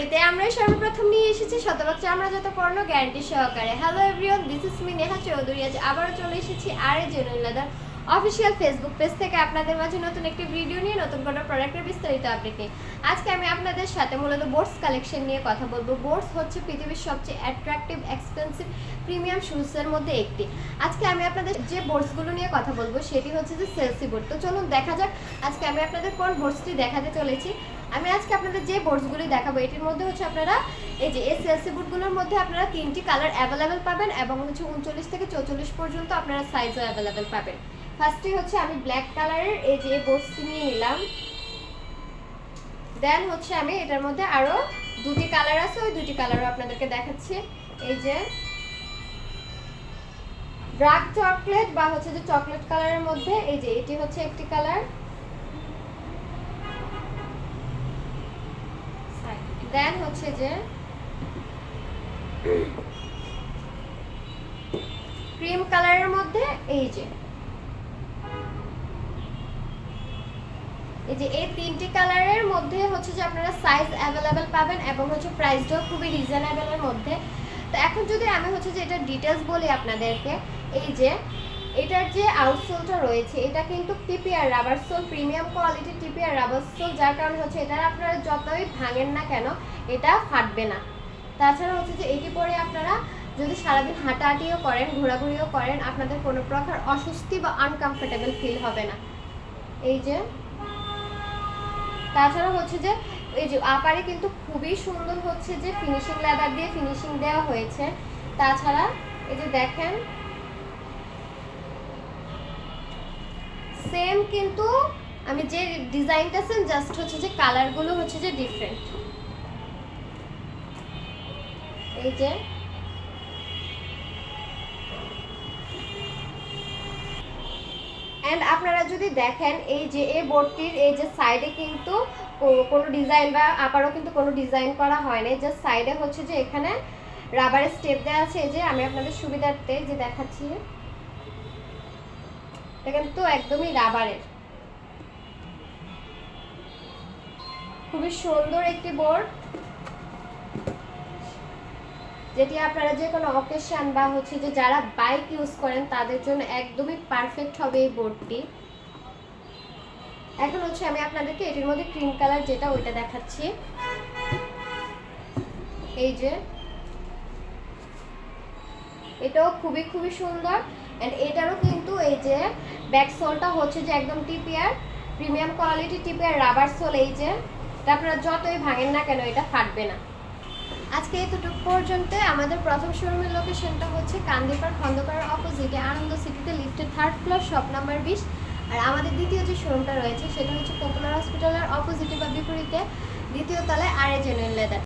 বিপরীতে আমরাই সর্বপ্রথম নিয়ে এসেছি শতভাগ চামড়াজাত পণ্য গ্যারান্টি সহকারে। Hello everyone, this is me Neha Chowdhury. আজ আবারও চলে এসেছি RA genuine leather official Facebook page থেকে আপনাদের মাঝে নতুন একটি ভিডিও নিয়ে, নতুন কোনো প্রোডাক্টের বিস্তারিত আপডেট নিয়ে। আজকে আমি আপনাদের সাথে মূলত বোটস কালেকশন নিয়ে কথা বলবো। বোটস হচ্ছে পৃথিবীর সবচেয়ে অ্যাট্রাকটিভ এক্সপেন্সিভ প্রিমিয়াম শুজের মধ্যে একটি। আজকে আমি আপনাদের যে বোটসগুলো নিয়ে কথা বলবো সেটি হচ্ছে যে চেলসি বোট। তো চলুন দেখা যাক আজকে আমি আপনাদের কোন বোটসটি দেখাতে চলেছি। আমি আজকে আপনাদের যে বোটসগুলি দেখাবো এটির মধ্যে হচ্ছে আপনারা এই যে এই চেলসি বুটগুলোর মধ্যে আপনারা তিনটি কালার অ্যাভেলেবেল পাবেন এবং হচ্ছে 39 থেকে 44 পর্যন্ত আপনারা সাইজও অ্যাভেলেবেল পাবেন। ফার্স্টে হচ্ছে আমি ব্ল্যাক কালারের এই যে বোটসটি নিয়ে নিলাম। দেন হচ্ছে আমি এটার মধ্যে আরো দুটি কালার আছে, ওই দুটি কালারও আপনাদেরকে দেখাচ্ছি। এই যে ডার্ক চকলেট বা হচ্ছে যে চকলেট কালারের মধ্যে এই যে এটি হচ্ছে একটি কালার। দেন হচ্ছে যে ক্রিম কালারের মধ্যে এই যে এই তিনটি কালারের মধ্যে হচ্ছে যে আপনারা সাইজ অ্যাভেলেবেল পাবেন এবং হচ্ছে প্রাইসটাও খুবই রিজনেবলের মধ্যে। তো এখন যদি আমি হচ্ছে যে এটা ডিটেলস বলি আপনাদেরকে, এই যে এটার যে আউটসোলটা রয়েছে এটা কিন্তু টিপিআর রাবার সোল, প্রিমিয়াম কোয়ালিটির টিপিআর রাবার সোল, যার কারণে হচ্ছে এটা আপনারা যতই ভাঙেন না কেন এটা ফাটবে না। তাছাড়া হচ্ছে যে এটি পরে আপনারা যদি সারাদিন হাঁটাহাঁটিও করেন, ঘোরাঘুরিও করেন, আপনাদের কোনো প্রকার অস্বস্তি বা আনকমফোর্টেবল ফিল হবে না। এই যে তাছাড়া হচ্ছে যে এই যে আপারে কিন্তু খুবই সুন্দর হচ্ছে যে ফিনিশিং লেদার দিয়ে ফিনিশিং দেওয়া হয়েছে। তাছাড়া এই যে দেখেন সেম কিন্তু আমি যে ডিজাইনটা আছেন জাস্ট হচ্ছে যে কালারগুলো হচ্ছে যে ডিফারেন্ট। এই যে এন্ড আপনারা যদি দেখেন এই যে এই বোর্ডটির এই যে সাইডে কিন্তু কোনো ডিজাইন বা আবারও কিন্তু কোনো ডিজাইন করা হয় না, জাস্ট সাইডে হচ্ছে যে এখানে রাবারের স্টেপ দেওয়া আছে। এই যে আমি আপনাদের সুবিধার্থে যে দেখাচ্ছি, এটা কিন্তু একদমই রাবারের, খুবই সুন্দর একটি বোর্ড যেটি আপনারা যে কোনো অকেশন বা হচ্ছে যে যারা বাইক ইউজ করেন তাদের জন্য একদমই পারফেক্ট হবে এই বোর্ডটি। এখন হচ্ছে আমি আপনাদেরকে এটির মধ্যে ক্রিম কালার যেটা ওইটা দেখাচ্ছি। এই যে এটাও খুবই সুন্দর এন্ড এটারও কিন্তু এই যে ব্যাক সোলটা হচ্ছে যে একদম TPR premium quality TPR rubber soul. এই যে এটা আপনারা যতই ভাঙেন না কেন এটা ফাটবে না। আজকে এতটুকু পর্যন্ত। আমাদের প্রথম শোরুমের লোকেশনটা হচ্ছে কান্দিপাড় খন্দকারের অপোজিটে আনন্দ সিটিতে লিফটের 3rd ফ্লোর শপ নাম্বার 20। আর আমাদের দ্বিতীয় যে শোরুমটা রয়েছে সেটা হচ্ছে পপুলার হসপিটালের অপোজিটে বা বিপরীতে দ্বিতীয় তলায় আরএ জেনুইন লেদার।